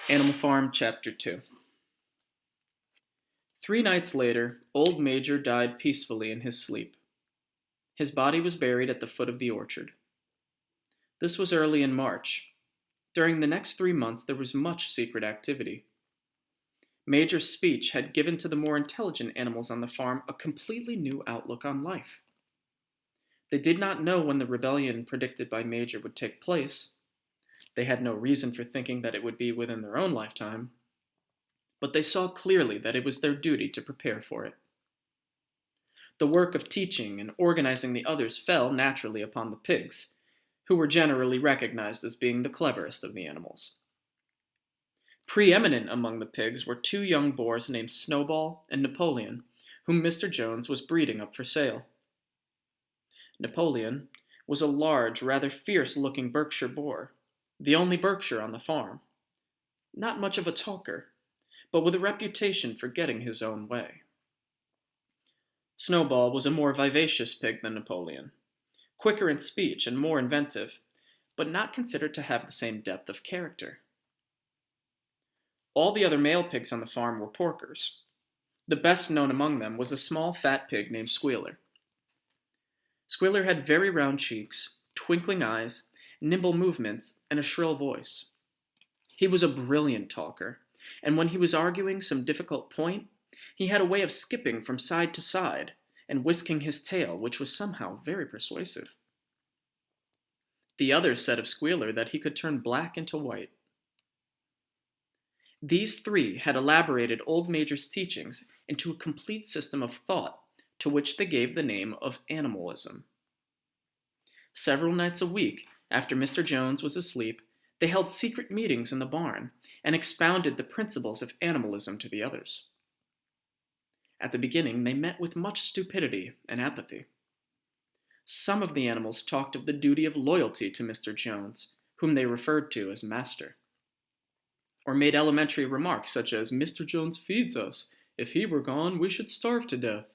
Animal Farm, Chapter 2. 3 nights later, old Major died peacefully in his sleep. His body was buried at the foot of the orchard. This was early in March. During the next 3 months, there was much secret activity. Major's speech had given to the more intelligent animals on the farm a completely new outlook on life. They did not know when the rebellion predicted by Major would take place. They had no reason for thinking that it would be within their own lifetime, but they saw clearly that it was their duty to prepare for it. The work of teaching and organizing the others fell naturally upon the pigs, who were generally recognized as being the cleverest of the animals. Preeminent among the pigs were 2 young boars named Snowball and Napoleon, whom Mr. Jones was breeding up for sale. Napoleon was a large, rather fierce-looking Berkshire boar, the only Berkshire on the farm. Not much of a talker, but with a reputation for getting his own way. Snowball was a more vivacious pig than Napoleon, quicker in speech and more inventive, but not considered to have the same depth of character. All the other male pigs on the farm were porkers. The best known among them was a small fat pig named Squealer. Squealer had very round cheeks, twinkling eyes, nimble movements, and a shrill voice. He was a brilliant talker, and when he was arguing some difficult point, he had a way of skipping from side to side and whisking his tail, which was somehow very persuasive. The others said of Squealer that he could turn black into white. These 3 had elaborated old Major's teachings into a complete system of thought, to which they gave the name of animalism. Several nights a week, after Mr. Jones was asleep, they held secret meetings in the barn and expounded the principles of animalism to the others. At the beginning, they met with much stupidity and apathy. Some of the animals talked of the duty of loyalty to Mr. Jones, whom they referred to as Master, or made elementary remarks such as, "Mr. Jones feeds us. If he were gone, we should starve to death."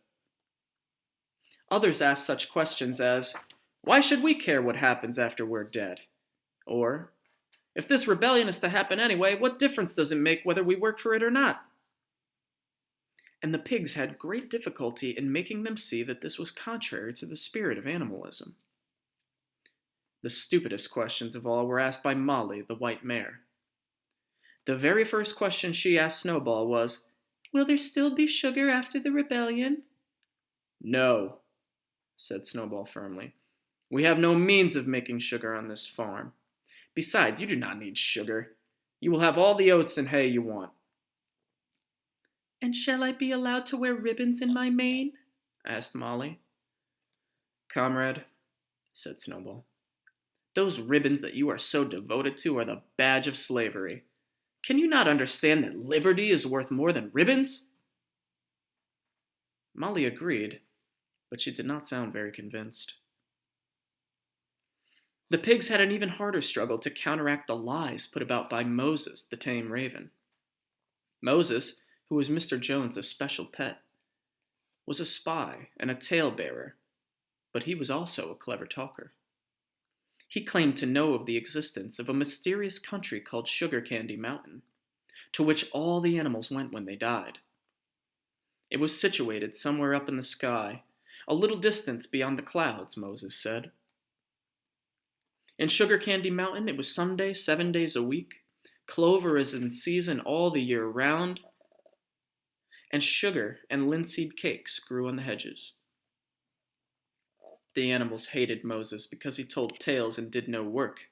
Others asked such questions as, "Why should we care what happens after we're dead?" Or, "If this rebellion is to happen anyway, what difference does it make whether we work for it or not?" And the pigs had great difficulty in making them see that this was contrary to the spirit of animalism. The stupidest questions of all were asked by Molly, the white mare. The very first question she asked Snowball was, "Will there still be sugar after the rebellion?" "No," said Snowball firmly. "We have no means of making sugar on this farm. Besides, you do not need sugar. You will have all the oats and hay you want." "And shall I be allowed to wear ribbons in my mane?" asked Molly. "Comrade," said Snowball, "those ribbons that you are so devoted to are the badge of slavery. Can you not understand that liberty is worth more than ribbons?" Molly agreed, but she did not sound very convinced. The pigs had an even harder struggle to counteract the lies put about by Moses, the tame raven. Moses, who was Mr. Jones' special pet, was a spy and a tale-bearer, but he was also a clever talker. He claimed to know of the existence of a mysterious country called Sugar Candy Mountain, to which all the animals went when they died. It was situated somewhere up in the sky, a little distance beyond the clouds, Moses said. In Sugar Candy Mountain, it was Sunday 7 days a week, clover is in season all the year round, and sugar and linseed cakes grew on the hedges. The animals hated Moses because he told tales and did no work.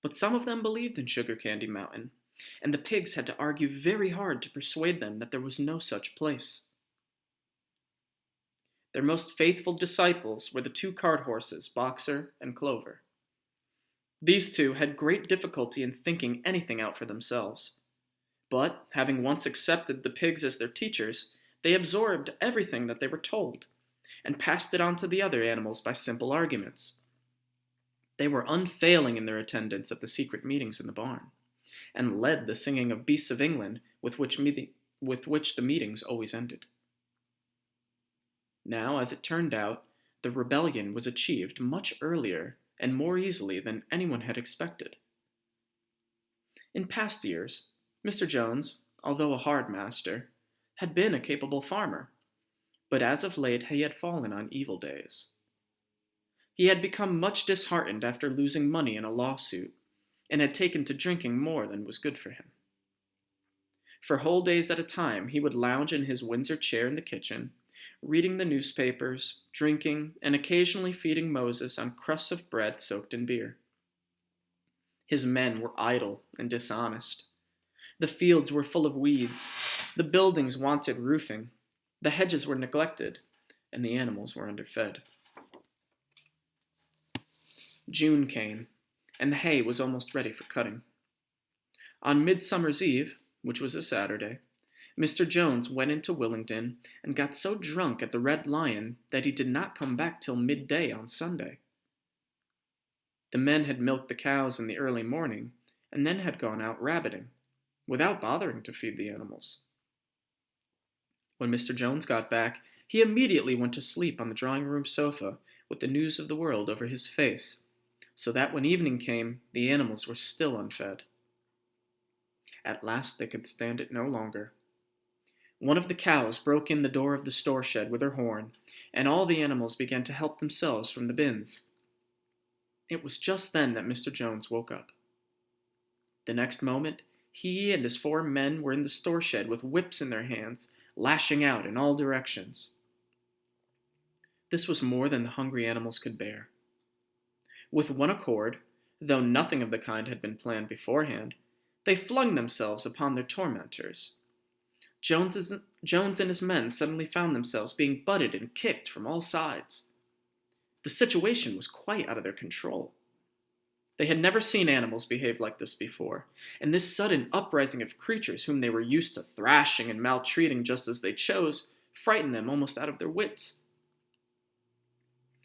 But some of them believed in Sugar Candy Mountain, and the pigs had to argue very hard to persuade them that there was no such place. Their most faithful disciples were the 2 cart horses, Boxer and Clover. These 2 had great difficulty in thinking anything out for themselves. But, having once accepted the pigs as their teachers, they absorbed everything that they were told, and passed it on to the other animals by simple arguments. They were unfailing in their attendance at the secret meetings in the barn, and led the singing of Beasts of England with which the meetings always ended. Now, as it turned out, the rebellion was achieved much earlier and more easily than anyone had expected. In past years, Mr. Jones, although a hard master, had been a capable farmer, but as of late he had fallen on evil days. He had become much disheartened after losing money in a lawsuit, and had taken to drinking more than was good for him. For whole days at a time, he would lounge in his Windsor chair in the kitchen, reading the newspapers, drinking, and occasionally feeding Moses on crusts of bread soaked in beer. His men were idle and dishonest. The fields were full of weeds, the buildings wanted roofing, the hedges were neglected, and the animals were underfed. June came, and the hay was almost ready for cutting. On Midsummer's Eve, which was a Saturday, Mr. Jones went into Willingdon and got so drunk at the Red Lion that he did not come back till midday on Sunday. The men had milked the cows in the early morning, and then had gone out rabbiting, without bothering to feed the animals. When Mr. Jones got back, he immediately went to sleep on the drawing-room sofa with the news of the world over his face, so that when evening came, the animals were still unfed. At last they could stand it no longer. One of the cows broke in the door of the store shed with her horn, and all the animals began to help themselves from the bins. It was just then that Mr. Jones woke up. The next moment, he and his 4 men were in the store shed with whips in their hands, lashing out in all directions. This was more than the hungry animals could bear. With one accord, though nothing of the kind had been planned beforehand, they flung themselves upon their tormentors. Jones and his men suddenly found themselves being butted and kicked from all sides. The situation was quite out of their control. They had never seen animals behave like this before, and this sudden uprising of creatures whom they were used to thrashing and maltreating just as they chose frightened them almost out of their wits.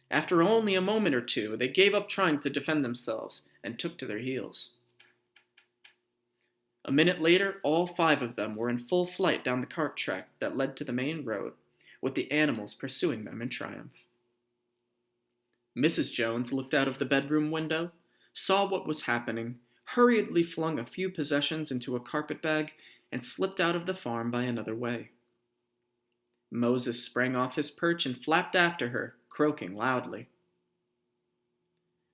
After only a moment or two, they gave up trying to defend themselves and took to their heels. A minute later, all 5 of them were in full flight down the cart track that led to the main road, with the animals pursuing them in triumph. Mrs. Jones looked out of the bedroom window, saw what was happening, hurriedly flung a few possessions into a carpet-bag, and slipped out of the farm by another way. Moses sprang off his perch and flapped after her, croaking loudly.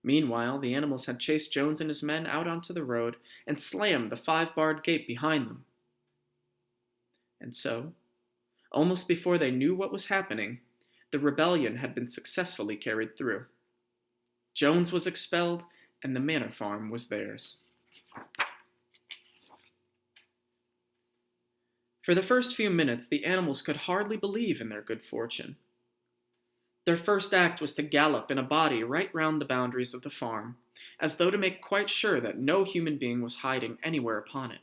Meanwhile, the animals had chased Jones and his men out onto the road and slammed the 5-barred gate behind them. And so, almost before they knew what was happening, the rebellion had been successfully carried through. Jones was expelled, and the manor farm was theirs. For the first few minutes, the animals could hardly believe in their good fortune. Their first act was to gallop in a body right round the boundaries of the farm, as though to make quite sure that no human being was hiding anywhere upon it.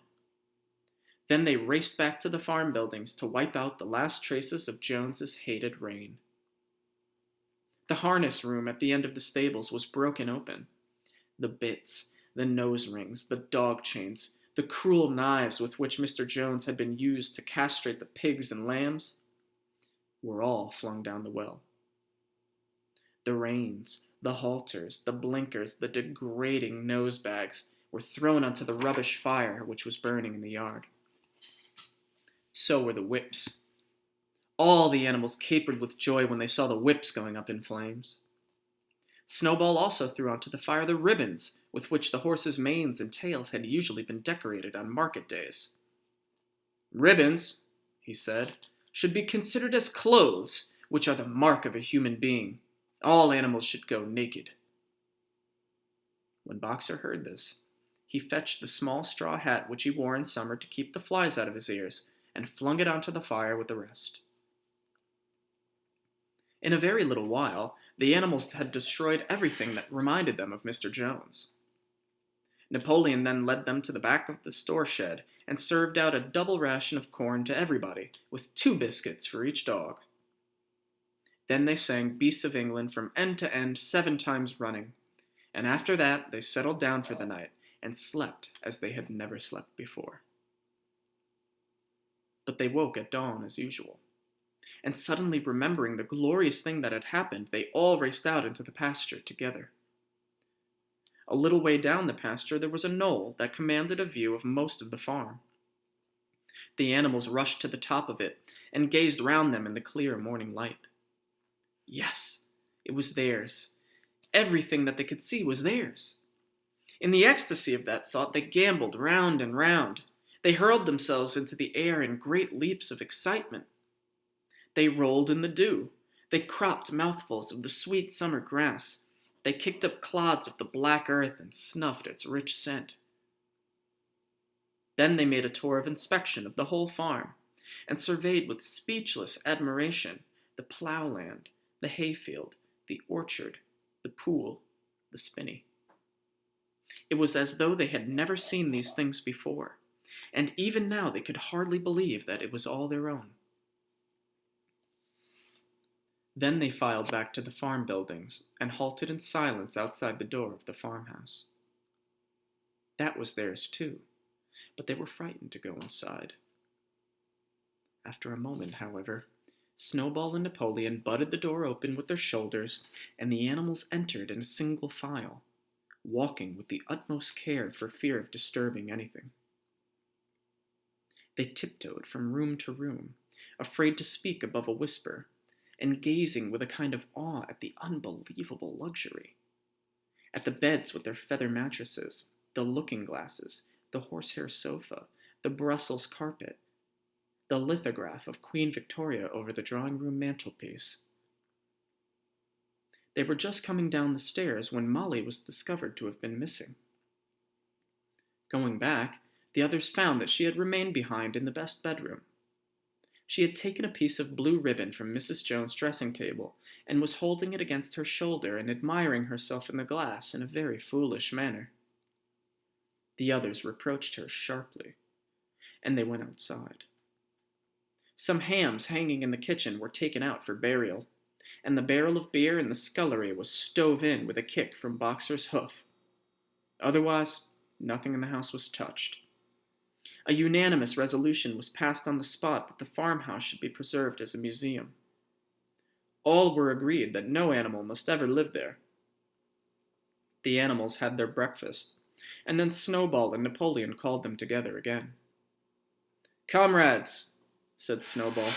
Then they raced back to the farm buildings to wipe out the last traces of Jones's hated reign. The harness room at the end of the stables was broken open. The bits, the nose rings, the dog chains, the cruel knives with which Mr. Jones had been used to castrate the pigs and lambs, were all flung down the well. The reins, the halters, the blinkers, the degrading nose bags were thrown onto the rubbish fire which was burning in the yard. So were the whips. All the animals capered with joy when they saw the whips going up in flames. Snowball also threw onto the fire the ribbons with which the horses' manes and tails had usually been decorated on market days. "Ribbons," he said, "should be considered as clothes, which are the mark of a human being. All animals should go naked." When Boxer heard this, he fetched the small straw hat which he wore in summer to keep the flies out of his ears, and flung it onto the fire with the rest. In a very little while, the animals had destroyed everything that reminded them of Mr. Jones. Napoleon then led them to the back of the store shed and served out a double ration of corn to everybody, with 2 biscuits for each dog. Then they sang Beasts of England from end to end 7 times running, and after that they settled down for the night and slept as they had never slept before. But they woke at dawn as usual, and suddenly remembering the glorious thing that had happened, they all raced out into the pasture together. A little way down the pasture there was a knoll that commanded a view of most of the farm. The animals rushed to the top of it and gazed round them in the clear morning light. Yes, it was theirs. Everything that they could see was theirs. In the ecstasy of that thought, they gamboled round and round. They hurled themselves into the air in great leaps of excitement. They rolled in the dew. They cropped mouthfuls of the sweet summer grass. They kicked up clods of the black earth and snuffed its rich scent. Then they made a tour of inspection of the whole farm, and surveyed with speechless admiration the plowland, the hayfield, the orchard, the pool, the spinney. It was as though they had never seen these things before, and even now they could hardly believe that it was all their own. Then they filed back to the farm buildings and halted in silence outside the door of the farmhouse. That was theirs too, but they were frightened to go inside. After a moment, however, Snowball and Napoleon butted the door open with their shoulders, and the animals entered in a single file, walking with the utmost care for fear of disturbing anything. They tiptoed from room to room, afraid to speak above a whisper, and gazing with a kind of awe at the unbelievable luxury. At the beds with their feather mattresses, the looking-glasses, the horsehair sofa, the Brussels carpet, the lithograph of Queen Victoria over the drawing-room mantelpiece. They were just coming down the stairs when Molly was discovered to have been missing. Going back, the others found that she had remained behind in the best bedroom. She had taken a piece of blue ribbon from Mrs. Jones' dressing table and was holding it against her shoulder and admiring herself in the glass in a very foolish manner. The others reproached her sharply, and they went outside. Some hams hanging in the kitchen were taken out for burial, and the barrel of beer in the scullery was stove in with a kick from Boxer's hoof. Otherwise, nothing in the house was touched. A unanimous resolution was passed on the spot that the farmhouse should be preserved as a museum. All were agreed that no animal must ever live there. The animals had their breakfast, and then Snowball and Napoleon called them together again. "Comrades," said Snowball,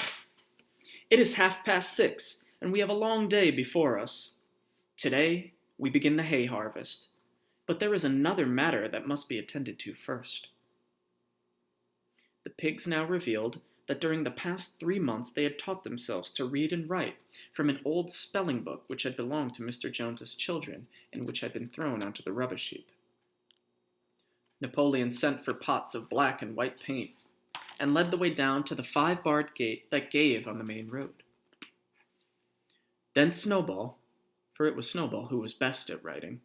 "it is 6:30, and we have a long day before us. Today we begin the hay harvest, but there is another matter that must be attended to first." The pigs now revealed that during the past 3 months they had taught themselves to read and write from an old spelling book which had belonged to Mr. Jones's children and which had been thrown onto the rubbish heap. Napoleon sent for pots of black and white paint, and led the way down to the 5-barred gate that gave on the main road. Then Snowball, for it was Snowball who was best at writing,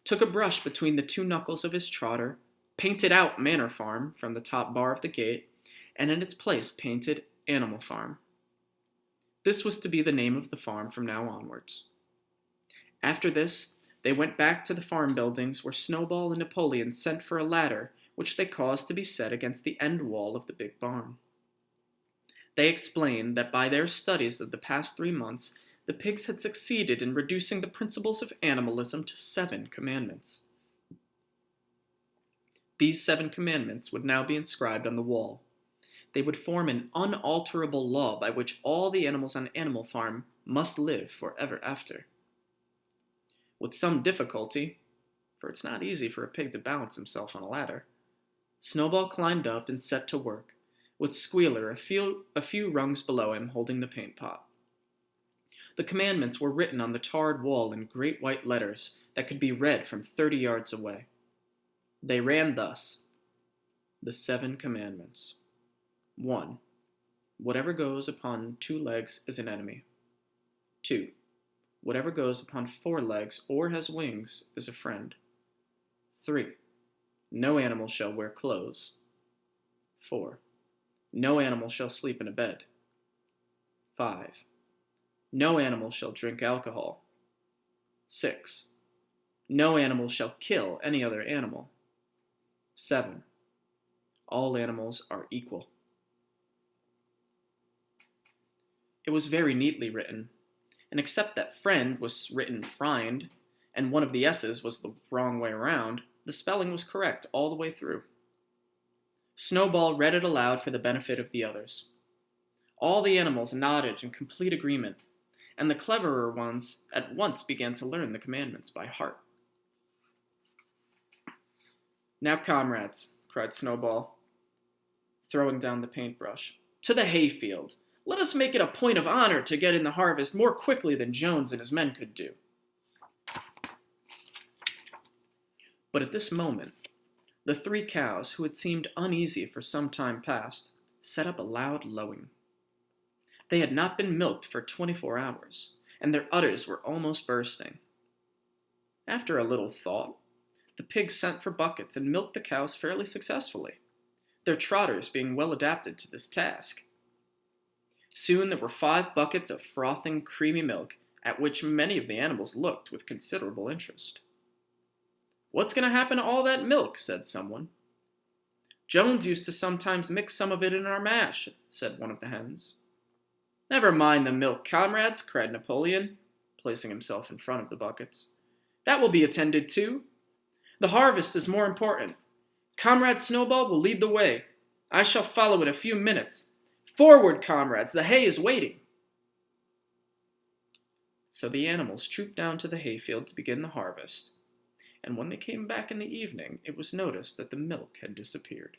took a brush between the 2 knuckles of his trotter, painted out Manor Farm from the top bar of the gate, and in its place painted Animal Farm. This was to be the name of the farm from now onwards. After this, they went back to the farm buildings where Snowball and Napoleon sent for a ladder which they caused to be set against the end wall of the big barn. They explained that by their studies of the past 3 months, the pigs had succeeded in reducing the principles of animalism to 7 commandments. These 7 commandments would now be inscribed on the wall. They would form an unalterable law by which all the animals on Animal Farm must live forever after. With some difficulty, for it's not easy for a pig to balance himself on a ladder, Snowball climbed up and set to work, with Squealer a few rungs below him holding the paint pot. The commandments were written on the tarred wall in great white letters that could be read from 30 yards away. They ran thus: the 7 commandments. 1. Whatever goes upon 2 legs is an enemy. 2. Whatever goes upon 4 legs or has wings is a friend. 3. No animal shall wear clothes. 4. No animal shall sleep in a bed. 5. No animal shall drink alcohol. 6. No animal shall kill any other animal. 7. All animals are equal. It was very neatly written, and except that friend was written frind, and one of the S's was the wrong way around, the spelling was correct all the way through. Snowball read it aloud for the benefit of the others. All the animals nodded in complete agreement, and the cleverer ones at once began to learn the commandments by heart. "Now, comrades," cried Snowball, throwing down the paintbrush, "to the hayfield. Let us make it a point of honor to get in the harvest more quickly than Jones and his men could do." But at this moment, the 3 cows, who had seemed uneasy for some time past, set up a loud lowing. They had not been milked for 24 hours, and their udders were almost bursting. After a little thought, the pigs sent for buckets and milked the cows fairly successfully, their trotters being well adapted to this task. Soon there were 5 buckets of frothing, creamy milk, at which many of the animals looked with considerable interest. "What's going to happen to all that milk?" said someone. "Jones used to sometimes mix some of it in our mash," said one of the hens. "Never mind the milk, comrades," cried Napoleon, placing himself in front of the buckets. "That will be attended to. The harvest is more important. Comrade Snowball will lead the way. I shall follow in a few minutes. Forward, comrades, the hay is waiting." So the animals trooped down to the hayfield to begin the harvest, and when they came back in the evening, it was noticed that the milk had disappeared.